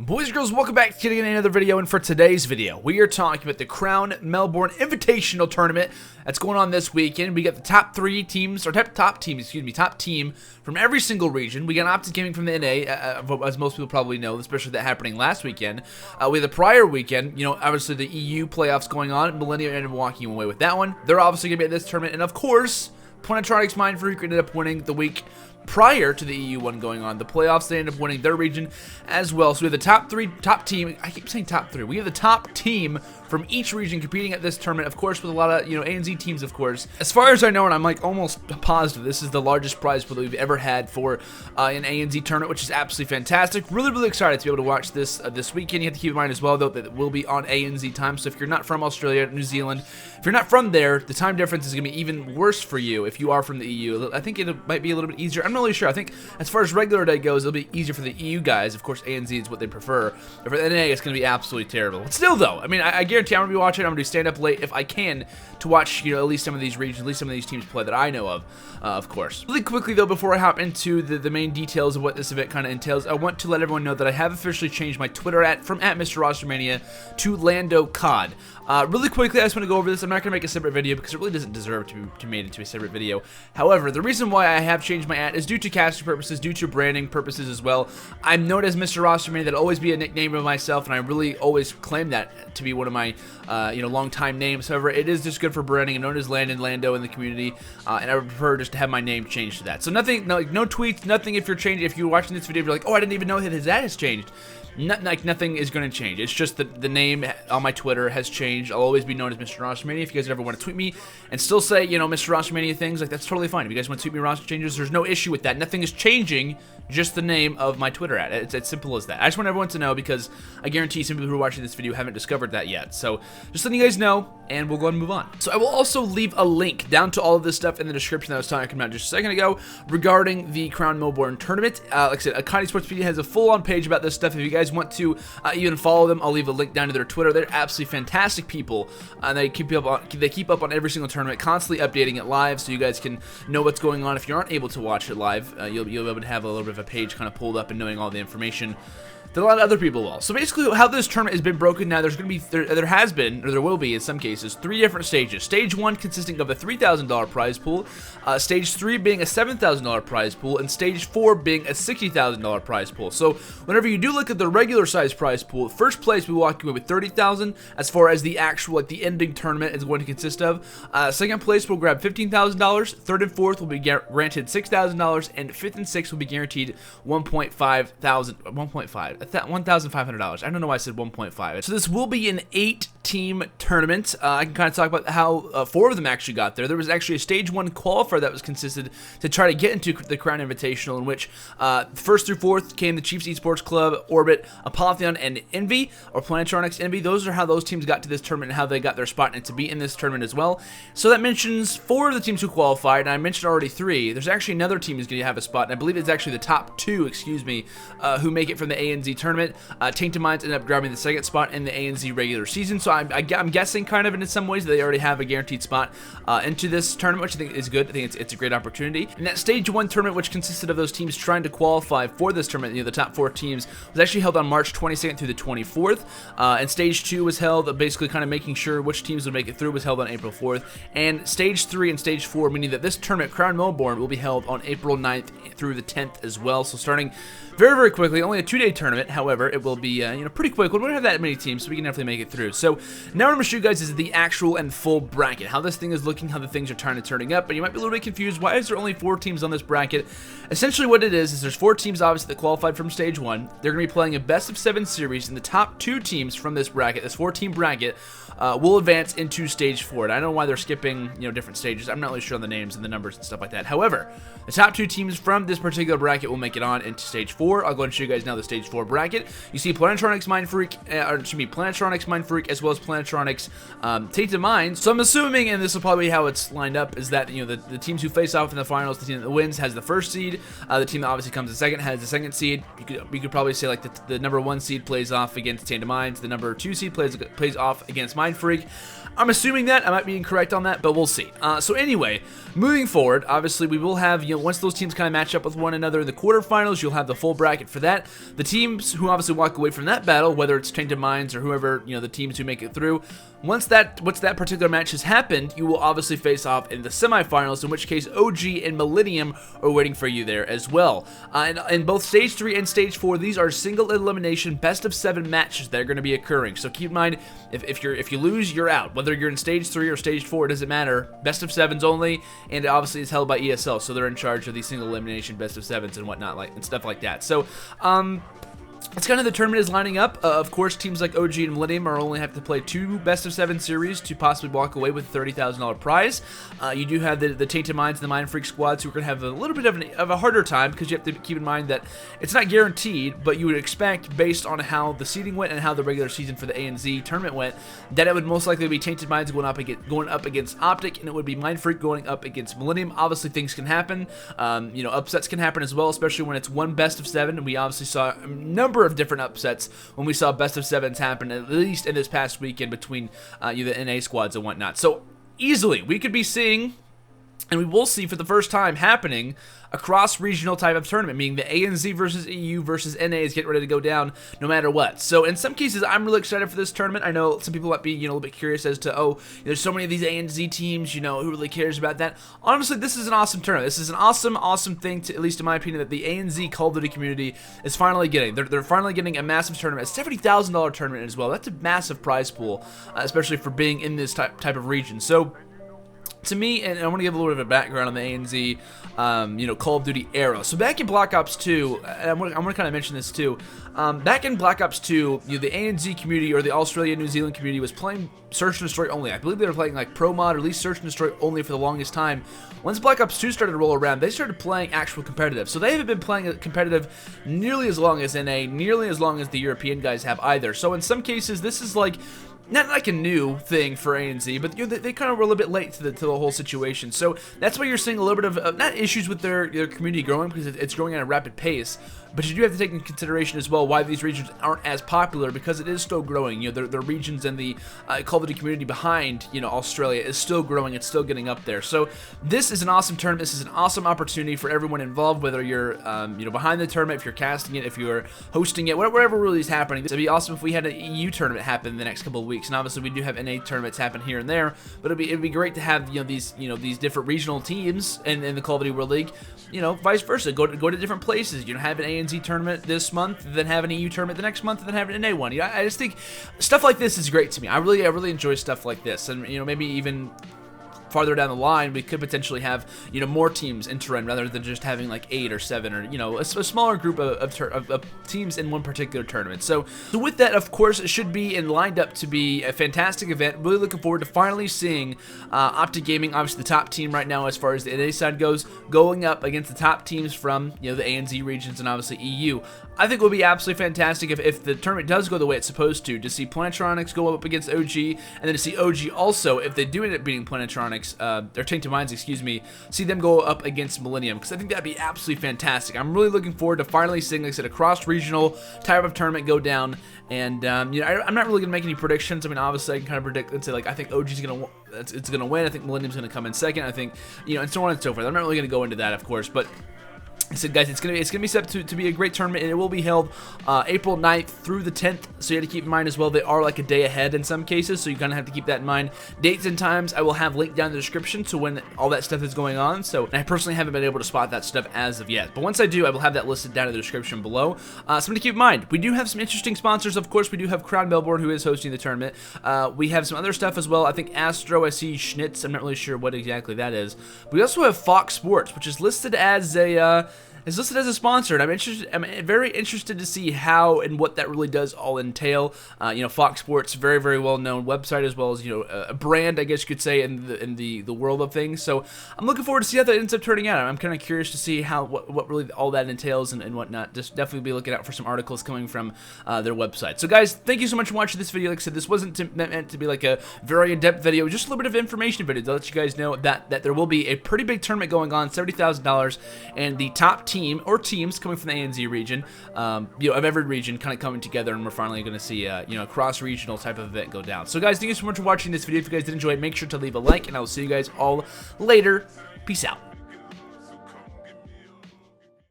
Boys and girls, welcome back to another video, and for today's video, we are talking about the Crown Melbourne Invitational Tournament that's going on this weekend. We got the top team from every single region. We got Optic Gaming from the NA, as most people probably know, especially that happening last weekend. We had the prior weekend, obviously the EU playoffs going on. Millennium ended up walking away with that one. They're obviously going to be at this tournament, and of course, Planetronix Mindfreak ended up winning the week prior to the EU one going on. The playoffs, they ended up winning their region as well. So we have the top team. I keep saying top three. We have the top team from each region competing at this tournament, of course, with a lot of, ANZ teams, of course. As far as I know, and I'm like almost positive, this is the largest prize pool that we've ever had for an ANZ tournament, which is absolutely fantastic. Really, really excited to be able to watch this this weekend. You have to keep in mind as well, though, that it will be on ANZ time. So if you're not from Australia, New Zealand, if you're not from there, the time difference is going to be even worse for you if you are from the EU. I think it might be a little bit easier. I'm not really sure. I think as far as regular day goes, it'll be easier for the EU guys. Of course, ANZ is what they prefer. But for the NA, it's going to be absolutely terrible. But still, though, I mean, I guarantee I'm going to be watching. I'm going to stand up late if I can to watch, at least some of these regions, at least some of these teams play that I know of course. Really quickly, though, before I hop into the main details of what this event kind of entails, I want to let everyone know that I have officially changed my Twitter from @MrRostermania to Lando COD. Really quickly, I just want to go over this. I'm not going to make a separate video because it really doesn't deserve to be made into a separate video. However, the reason why I have changed my is due to casting purposes, due to branding purposes as well. I'm known as Mr. Rostermania. That'll always be a nickname of myself, and I really always claim that to be one of my, long-time names. However, it is just good for branding. I'm known as Lando in the community, and I would prefer just to have my name changed to that. So nothing, no tweets, nothing. If you're watching this video, you're like, oh, I didn't even know that his ad has changed. Nothing is going to change. It's just that the name on my Twitter has changed. I'll always be known as Mr. Rostermania. If you guys ever want to tweet me and still say, Mr. Rostermania things, like, that's totally fine. If you guys want to tweet me roster changes, there's no issue with that. Nothing is changing, just the name of my Twitter ad. It's as simple as that. I just want everyone to know because I guarantee some people who are watching this video haven't discovered that yet. So just letting you guys know, and we'll go ahead and move on. So I will also leave a link down to all of this stuff in the description that I was talking about just a second ago regarding the Crown Melbourne Tournament. Like I said, Akani Sports Media has a full-on page about this stuff. If you guys want to even follow them, I'll leave a link down to their Twitter. They're absolutely fantastic people, and they keep up on every single tournament, constantly updating it live, so you guys can know what's going on. If you aren't able to watch it live, you'll be able to have a little bit of a page kind of pulled up and knowing all the information that a lot of other people will. So basically, how this tournament has been broken now, there has been, or there will be in some cases, 3 different stages. Stage 1 consisting of a $3,000 prize pool, Stage 3 being a $7,000 prize pool, and Stage 4 being a $60,000 prize pool. So whenever you do look at the regular size prize pool, first place we walk away with $30,000 as far as the actual, the ending tournament is going to consist of. Second place will grab $15,000, third and fourth will be granted $6,000, and fifth and sixth will be guaranteed $1,500. I don't know why I said 1.5. So this will be an 8-team tournament. I can kind of talk about how 4 of them actually got there. There was actually a Stage 1 qualifier that was consisted to try to get into the Crown Invitational, in which first through fourth came the Chiefs Esports Club, Orbit, Apotheon, and Envy, or Planetronix Envy. Those are how those teams got to this tournament and how they got their spot and to be in this tournament as well. So that mentions 4 of the teams who qualified, and I mentioned already 3. There's actually another team who's going to have a spot, and I believe it's actually the top 2, who make it from the ANZ tournament. Tainted Minds ended up grabbing the second spot in the ANZ regular season, so I'm guessing kind of in some ways they already have a guaranteed spot into this tournament, which I think is good. I think it's a great opportunity. And that Stage 1 tournament, which consisted of those teams trying to qualify for this tournament, the top 4 teams, was actually held on March 22nd through the 24th, and Stage 2 was held, basically kind of making sure which teams would make it through, was held on April 4th, and Stage 3 and Stage 4, meaning that this tournament, Crown Melbourne, will be held on April 9th through the 10th as well, so starting very, very quickly. Only a 2-day tournament, however, it will be, pretty quick. We don't have that many teams, so we can definitely make it through. So now what I'm going to show you guys is the actual and full bracket, how this thing is looking, how the things are turning up, and you might be a little bit confused. Why is there only 4 teams on this bracket? Essentially what it is there's 4 teams, obviously, that qualified from Stage 1. They're going to be playing a best-of-7 series, and the top 2 teams from this bracket, this 4-team bracket, will advance into Stage 4. And I don't know why they're skipping, different stages. I'm not really sure on the names and the numbers and stuff like that. However, the top 2 teams from this particular bracket will make it on into Stage 4. I'll go ahead and show you guys now the Stage 4 bracket. You see Planetronix Mindfreak, as well as Planetronix Tainted Minds. So I'm assuming, and this will probably be how it's lined up, is that, the teams who face off in the finals, the team that wins has the first seed. The team that obviously comes in second has the second seed. You could probably say, like, the number 1 seed plays off against Tainted Minds. The number 2 seed plays off against Mindfreak. I'm assuming that. I might be incorrect on that, but we'll see. So anyway, moving forward, obviously we will have, once those teams kind of match up with one another in the quarterfinals, you'll have the full bracket for that. The teams who obviously walk away from that battle, whether it's Tainted Minds or whoever, the teams who make it through, once that particular match has happened, you will obviously face off in the semifinals, in which case OG and Millennium are waiting for you there as well. And in both Stage 3 and Stage 4, these are single elimination best of 7 matches that are going to be occurring. So keep in mind, if you lose, you're out. Whether you're in Stage 3 or Stage 4, it doesn't matter. Best of 7s only, and it obviously is held by ESL, so they're in charge of these single elimination best of 7s and whatnot, and stuff like that. So, it's kind of the tournament is lining up. Of course, teams like OG and Millennium are only have to play 2 best-of-7 series to possibly walk away with a $30,000 prize. You do have the Tainted Minds and the Mind Freak squads who are going to have a little bit of a harder time, because you have to keep in mind that it's not guaranteed, but you would expect, based on how the seeding went and how the regular season for the ANZ tournament went, that it would most likely be Tainted Minds going up against Optic, and it would be Mind Freak going up against Millennium. Obviously, things can happen. Upsets can happen as well, especially when it's one best-of-7, and we obviously saw a number of different upsets when we saw best of 7s happen, at least in this past weekend, between the NA squads and whatnot. So easily we could be seeing, and we will see for the first time happening, a cross-regional type of tournament, meaning the ANZ versus EU versus NA is getting ready to go down no matter what. So in some cases, I'm really excited for this tournament. I know some people might be, a little bit curious as to, there's so many of these ANZ teams, who really cares about that? Honestly, this is an awesome tournament. This is an awesome thing, to, at least in my opinion, that the ANZ Call of Duty community is finally getting. They're finally getting a massive tournament, a $70,000 tournament as well. That's a massive prize pool, especially for being in this type of region. So, to me, and I want to give a little bit of a background on the ANZ, Call of Duty era. So back in Black Ops 2, and I'm going to kind of mention this too, back in Black Ops 2, the ANZ community, or the Australia-New Zealand community, was playing Search and Destroy only. I believe they were playing like Pro Mod, or at least Search and Destroy only for the longest time. Once Black Ops 2 started to roll around, they started playing actual competitive. So they haven't been playing competitive nearly as long as NA, nearly as long as the European guys have either. So in some cases, this is like, not like a new thing for ANZ, but they kind of were a little bit late to the whole situation. So that's why you're seeing a little bit of, not issues with their community growing, because it's growing at a rapid pace, but you do have to take into consideration as well why these regions aren't as popular, because it is still growing. The regions and the Call of Duty community behind, Australia is still growing. It's still getting up there. So this is an awesome tournament. This is an awesome opportunity for everyone involved, whether you're, behind the tournament, if you're casting it, if you're hosting it, whatever really is happening. It'd be awesome if we had an EU tournament happen in the next couple of weeks. And obviously we do have NA tournaments happen here and there, but it'd be great to have these different regional teams in the Call of Duty World League, vice versa, go to different places. Have an ANZ tournament this month, then have an EU tournament the next month, and then have an NA one. I just think stuff like this is great to me. I really enjoy stuff like this, and maybe even farther down the line, we could potentially have, more teams enter in, rather than just having like 8 or 7 or, a smaller group of teams in one particular tournament. So with that, of course, it should be and lined up to be a fantastic event. Really looking forward to finally seeing Optic Gaming, obviously the top team right now as far as the NA side goes, going up against the top teams from, the ANZ regions and obviously EU. I think it would be absolutely fantastic if the tournament does go the way it's supposed to see Plantronics go up against OG, and then to see OG also, if they do end up beating Plantronics, or Tainted Minds, excuse me, see them go up against Millennium, because I think that'd be absolutely fantastic. I'm really looking forward to finally seeing, like I said, a cross-regional type of tournament go down, and, I'm not really going to make any predictions. I mean, obviously, I can kind of predict and say, like, I think OG's going to win, I think Millennium's going to come in second, I think, and so on and so forth. I'm not really going to go into that, of course, but I said, guys, it's gonna be set to be a great tournament, and it will be held April 9th through the 10th. So you have to keep in mind as well, they are like a day ahead in some cases, so you kind of have to keep that in mind. Dates and times I will have linked down in the description to when all that stuff is going on. So I personally haven't been able to spot that stuff as of yet, but once I do, I will have that listed down in the description below. Something to keep in mind: we do have some interesting sponsors. Of course, we do have Crown Melbourne, who is hosting the tournament. We have some other stuff as well. I think Astro, I see Schnitz. I'm not really sure what exactly that is. We also have Fox Sports, which is listed as a sponsor, and I'm very interested to see how and what that really does all entail. Fox Sports, very, very well-known website, as well as, a brand, I guess you could say, in the world of things. So I'm looking forward to see how that ends up turning out. I'm kind of curious to see what really all that entails and whatnot. Just definitely be looking out for some articles coming from their website. So guys, thank you so much for watching this video. Like I said, this wasn't meant to be like a very in-depth video, just a little bit of information video to let you guys know that there will be a pretty big tournament going on, $70,000, and the top team or teams coming from the ANZ region, of every region, kind of coming together, and we're finally going to see a cross-regional type of event go down. So guys, thank you so much for watching this video. If you guys did enjoy it, make sure to leave a like, and I will see you guys all later. Peace out.